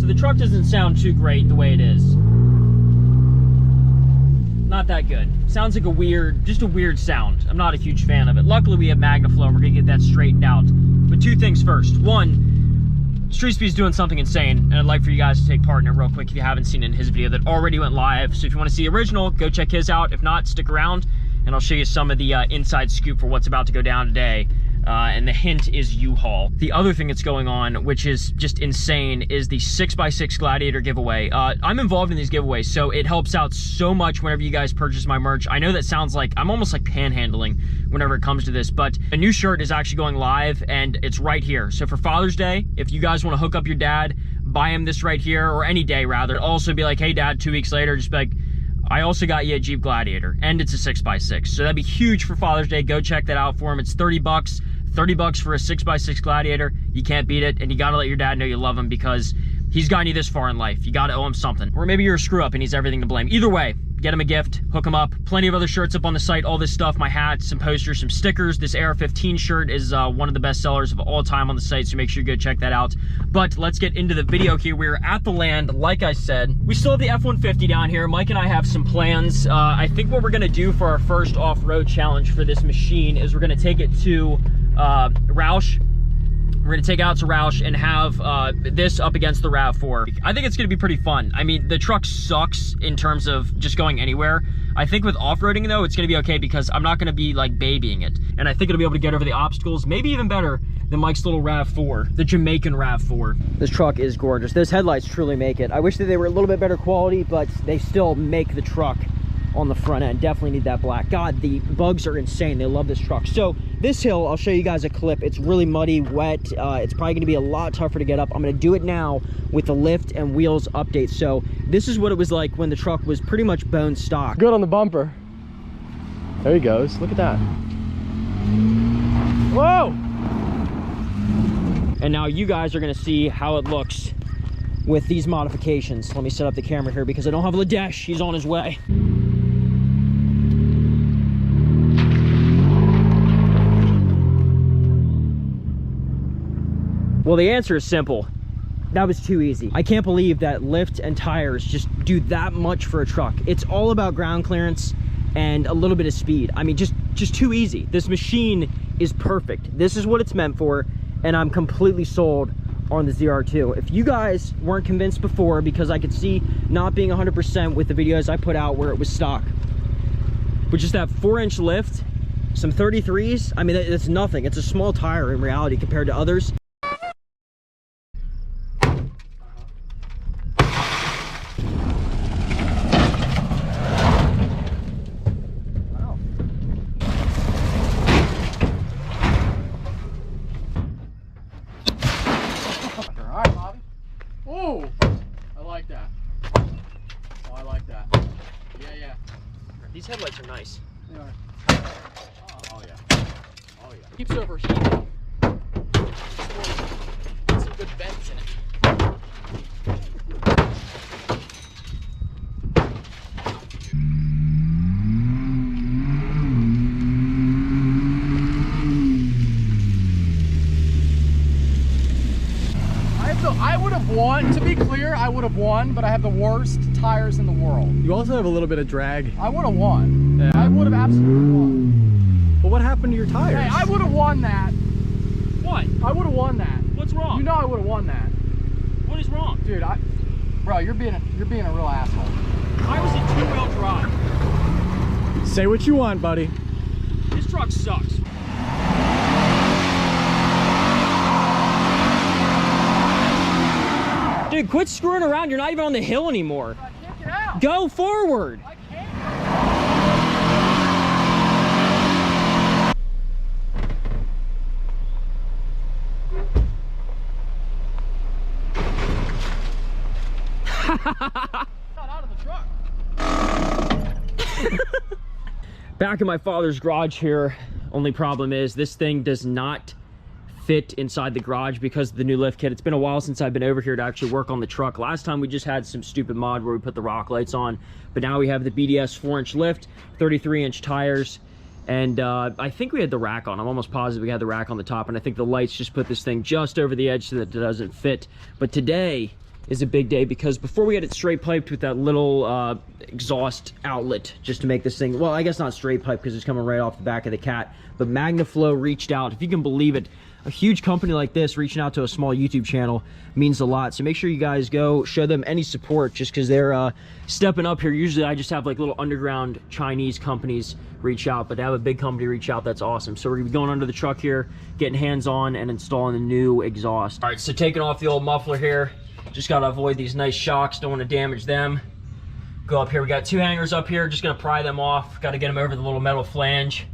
So the truck doesn't sound too great the way it is. Not that good. Sounds like just a weird sound. I'm not a huge fan of it. Luckily we have Magnaflow and we're gonna get that straightened out. But two things first. One, Street Speed's doing something insane, and I'd like for you guys to take part in it real quick if you haven't seen it in his video that already went live. So if you want to see the original, go check his out. If not, stick around and I'll show you some of the inside scoop for what's about to go down today. And the hint is U-Haul. The other thing that's going on, which is just insane, is the 6x6 Gladiator giveaway. I'm involved in these giveaways, so it helps out so much whenever you guys purchase my merch. I know that sounds like I'm almost like panhandling whenever it comes to this, but a new shirt is actually going live and it's right here. So for Father's Day, if you guys want to hook up your dad, buy him this right here, or any day rather. Also be like, hey dad, 2 weeks later, just be like, I also got you a Jeep Gladiator, and it's a 6x6. So that'd be huge for Father's Day. Go check that out for him. It's 30 bucks. 30 bucks for a 6x6 Gladiator. You can't beat it, and you gotta let your dad know you love him because he's gotten you this far in life. You gotta owe him something. Or maybe you're a screw up and he's everything to blame. Either way, get him a gift, hook him up. Plenty of other shirts up on the site, all this stuff, my hats, some posters, some stickers. This AR-15 shirt is one of the best sellers of all time on the site, so make sure you go check that out. But let's get into the video here. We're at the land, like I said. We still have the F-150 down here. Mike and I have some plans. I think what we're gonna do for our first off-road challenge for this machine is we're gonna take it to Roush. We're gonna take it out to Roush and have this up against the RAV4. I think it's gonna be pretty fun. I mean, the truck sucks in terms of just going anywhere. I think with off-roading though, it's gonna be okay because I'm not gonna be like babying it. And I think it'll be able to get over the obstacles, maybe even better than Mike's little RAV4, the Jamaican RAV4. This truck is gorgeous. Those headlights truly make it. I wish that they were a little bit better quality, but they still make the truck on the front end. Definitely need that black. God, the bugs are insane. They love this truck. So this hill, I'll show you guys a clip. It's really muddy, wet. It's probably gonna be a lot tougher to get up. I'm gonna do it now with the lift and wheels update. So this is what it was like when the truck was pretty much bone stock. Good on the bumper. There he goes. Look at that. Whoa! And now you guys are gonna see how it looks with these modifications. Let me set up the camera here because I don't have Ladesh. He's on his way. Well, the answer is simple. That was too easy. I can't believe that lift and tires just do that much for a truck. It's all about ground clearance and a little bit of speed. I mean, just too easy. This machine is perfect. This is what it's meant for, and I'm completely sold on the Zr2. If you guys weren't convinced before, because I could see not being 100% with the videos I put out where it was stock, but just that 4-inch lift, some 33s, I mean, that's nothing. It's a small tire in reality compared to others. Oh, I like that. Oh, I like that. Yeah, yeah. These headlights are nice. They are. Oh, yeah. Oh, yeah. Keeps overheating. Some good vents in it. I would have won, to be clear, I would have won, but I have the worst tires in the world. You also have a little bit of drag. I would have won. Yeah. I would have absolutely won. But what happened to your tires? Hey, I would have won that. What? I would have won that. What's wrong? You know I would have won that. What is wrong? Dude, bro, you're being a real asshole. I was in two-wheel drive. Say what you want, buddy. This truck sucks. Dude, quit screwing around. You're not even on the hill anymore. I can't get out. Go forward. I can't. Not out of the truck. Back in my father's garage here. Only problem is this thing does not fit inside the garage because of the new lift kit. It's been a while since I've been over here to actually work on the truck. Last time we just had some stupid mod where we put the rock lights on, but now we have the BDS 4-inch lift, 33-inch tires, and I think we had the rack on. I'm almost positive we had the rack on the top, and I think the lights just put this thing just over the edge so that it doesn't fit. But today is a big day, because before we had it straight piped with that little exhaust outlet just to make this thing, well, I guess not straight pipe because it's coming right off the back of the Cat, but Magnaflow reached out. If you can believe it, a huge company like this reaching out to a small YouTube channel means a lot. So make sure you guys go show them any support, just because they're stepping up here. Usually I just have like little underground Chinese companies reach out, but to have a big company reach out, that's awesome. So we're gonna be going under the truck here, getting hands on and installing the new exhaust. All right, so taking off the old muffler here. Just gotta avoid these nice shocks, don't want to damage them. Go up here, we got 2 hangers up here, just gonna pry them off. Got to get them over the little metal flange.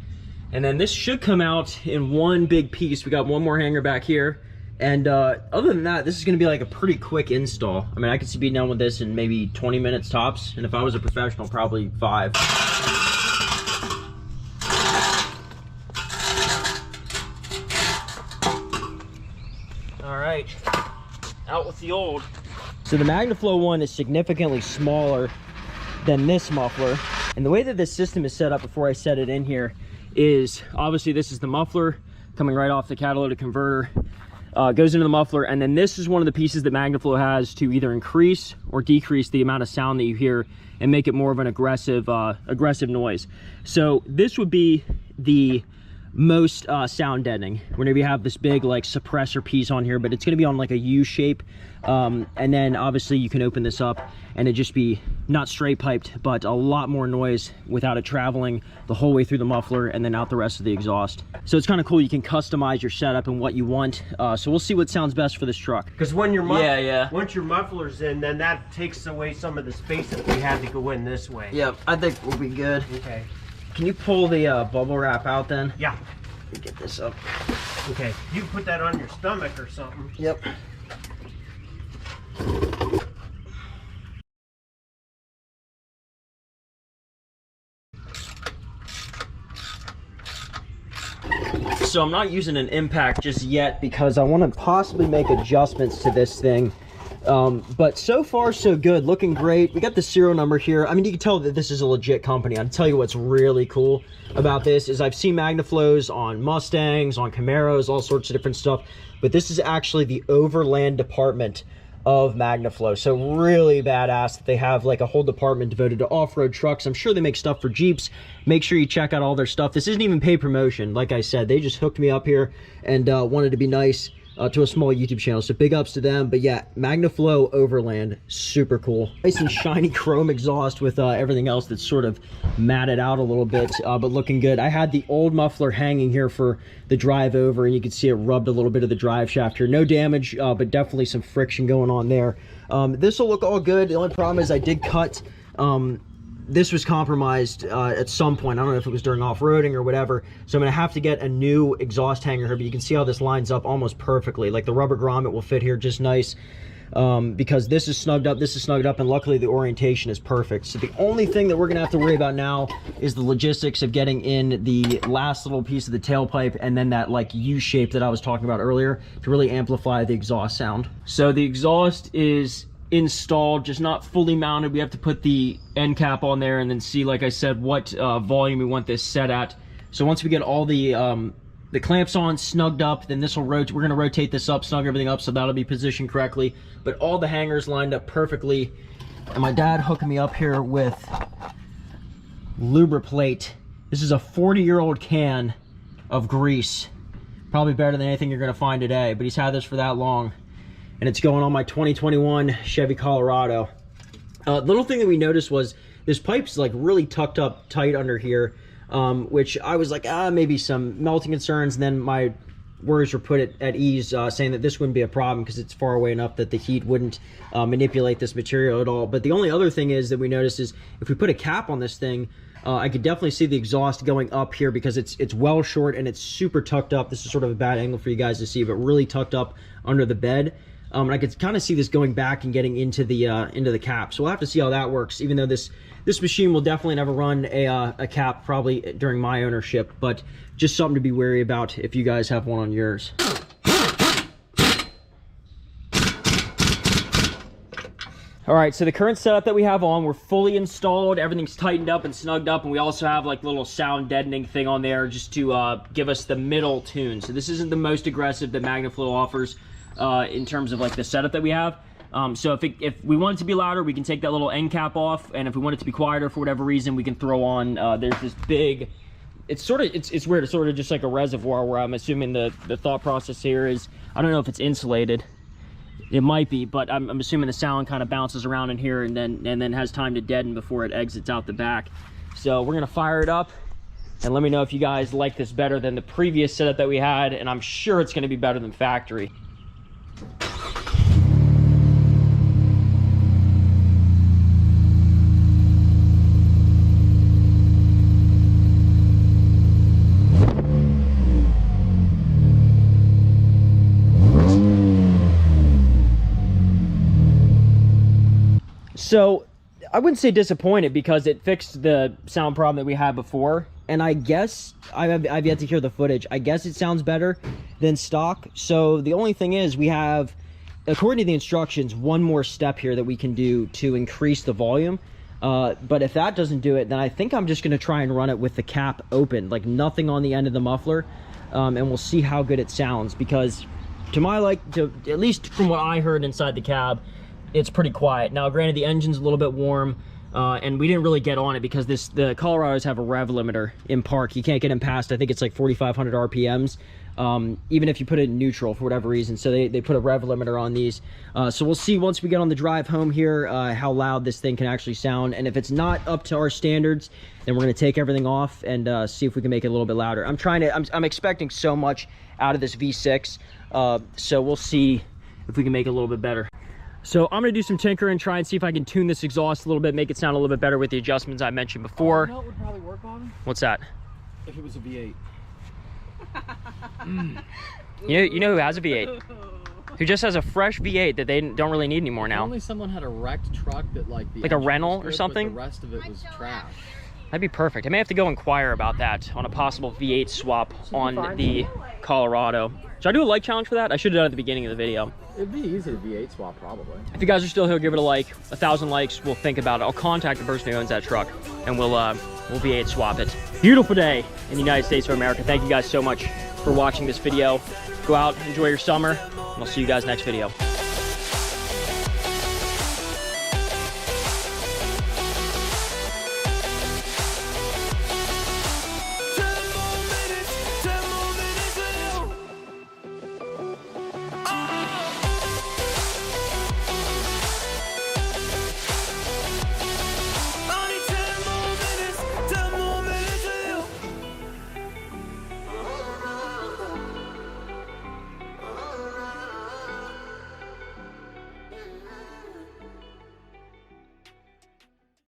And then this should come out in one big piece. We got one more hanger back here. And other than that, this is gonna be like a pretty quick install. I mean, I could see being done with this in maybe 20 minutes tops. And if I was a professional, probably 5. All right, out with the old. So the Magnaflow one is significantly smaller than this muffler. And the way that this system is set up before I set it in here is, obviously this is the muffler coming right off the catalytic converter, goes into the muffler, and then this is one of the pieces that Magnaflow has to either increase or decrease the amount of sound that you hear and make it more of an aggressive noise. So this would be the most sound deadening whenever you have this big like suppressor piece on here, but it's going to be on like a U shape, and then obviously you can open this up and it just be not straight piped, but a lot more noise without it traveling the whole way through the muffler and then out the rest of the exhaust. So it's kind of cool. You can customize your setup and what you want. So we'll see what sounds best for this truck. Because when your once your muffler's in, then that takes away some of the space if we had to go in this way. Yep, I think we'll be good. Okay. Can you pull the bubble wrap out then? Yeah. Let me get this up. Okay. You can put that on your stomach or something. Yep. So I'm not using an impact just yet because I want to possibly make adjustments to this thing. But so far so good, looking great. We got the serial number here. I mean, you can tell that this is a legit company. I'll tell you what's really cool about this is I've seen Magnaflows on Mustangs, on Camaros, all sorts of different stuff, but this is actually the overland department of Magnaflow. So really badass that they have like a whole department devoted to off-road trucks. I'm sure they make stuff for Jeeps. Make sure you check out all their stuff. This isn't even paid promotion. Like I said, they just hooked me up here and wanted to be nice to a small YouTube channel, so big ups to them. But yeah, Magnaflow Overland, super cool. Nice and shiny chrome exhaust with everything else that's sort of matted out a little bit, but looking good. I had the old muffler hanging here for the drive over, and you can see it rubbed a little bit of the drive shaft here. No damage, but definitely some friction going on there. This will look all good. The only problem is I did cut this was compromised at some point. I don't know if it was during off-roading or whatever. So I'm gonna have to get a new exhaust hanger here, but you can see how this lines up almost perfectly. Like the rubber grommet will fit here just nice, because this is snugged up, and luckily the orientation is perfect. So the only thing that we're gonna have to worry about now is the logistics of getting in the last little piece of the tailpipe and then that like U shape that I was talking about earlier to really amplify the exhaust sound. So the exhaust is installed, just not fully mounted. We have to put the end cap on there and then see, like I said, what volume we want this set at. So once we get all the clamps on, snugged up, then this will rotate. We're going to rotate this up, snug everything up, so that'll be positioned correctly. But all the hangers lined up perfectly. And my dad hooked me up here with Lubriplate. This is a 40-year-old can of grease. Probably better than anything you're going to find today, but he's had this for that long. And it's going on my 2021 Chevy Colorado. Little thing that we noticed was this pipe's like really tucked up tight under here, which I was like, maybe some melting concerns. And then my worries were put at ease, saying that this wouldn't be a problem because it's far away enough that the heat wouldn't manipulate this material at all. But the only other thing is that we noticed is if we put a cap on this thing, I could definitely see the exhaust going up here because it's well short and it's super tucked up. This is sort of a bad angle for you guys to see, but really tucked up under the bed. And I could kind of see this going back and getting into the cap. So we'll have to see how that works, even though this machine will definitely never run a cap probably during my ownership, but just something to be wary about if you guys have one on yours. All right, so the current setup that we have on, we're fully installed, everything's tightened up and snugged up, and we also have like a little sound deadening thing on there just to give us the middle tune. So this isn't the most aggressive that Magnaflow offers in terms of like the setup that we have, So if we want it to be louder, we can take that little end cap off, and if we want it to be quieter for whatever reason, we can throw on, there's this big, it's weird, it's sort of just like a reservoir where I'm assuming the thought process here is, I don't know if it's insulated. It might be, but I'm assuming the sound kind of bounces around in here and then has time to deaden before it exits out the back. So we're gonna fire it up, and let me know if you guys like this better than the previous setup that we had, and I'm sure it's gonna be better than factory. So I wouldn't say disappointed because it fixed the sound problem that we had before. And I guess I've yet to hear the footage. I guess it sounds better than stock. So the only thing is we have, according to the instructions, one more step here that we can do to increase the volume. But if that doesn't do it, then I think I'm just going to try and run it with the cap open, like nothing on the end of the muffler. And we'll see how good it sounds, because to my at least from what I heard inside the cab, it's pretty quiet. Now, granted, the engine's a little bit warm, and we didn't really get on it because the Colorados have a rev limiter in park. You can't get them past, I think it's like 4,500 RPMs, even if you put it in neutral for whatever reason. So they put a rev limiter on these. So we'll see once we get on the drive home here how loud this thing can actually sound. And if it's not up to our standards, then we're gonna take everything off and see if we can make it a little bit louder. I'm expecting so much out of this V6, so we'll see if we can make it a little bit better. So I'm gonna do some tinkering, try and see if I can tune this exhaust a little bit, make it sound a little bit better with the adjustments I mentioned before. You know what would probably work on? What's that? If it was a V8. You know who has a V8? Who just has a fresh V8 that they don't really need anymore now? Only someone had a wrecked truck that like a rental or something? The rest of it was trash. That'd be perfect. I may have to go inquire about that on a possible V8 swap on the Colorado. Should I do a like challenge for that? I should have done it at the beginning of the video. It'd be easy to V8 swap, probably. If you guys are still here, give it a like. 1,000 likes, we'll think about it. I'll contact the person who owns that truck, and we'll V8 swap it. Beautiful day in the United States of America. Thank you guys so much for watching this video. Go out, enjoy your summer, and I'll see you guys next video.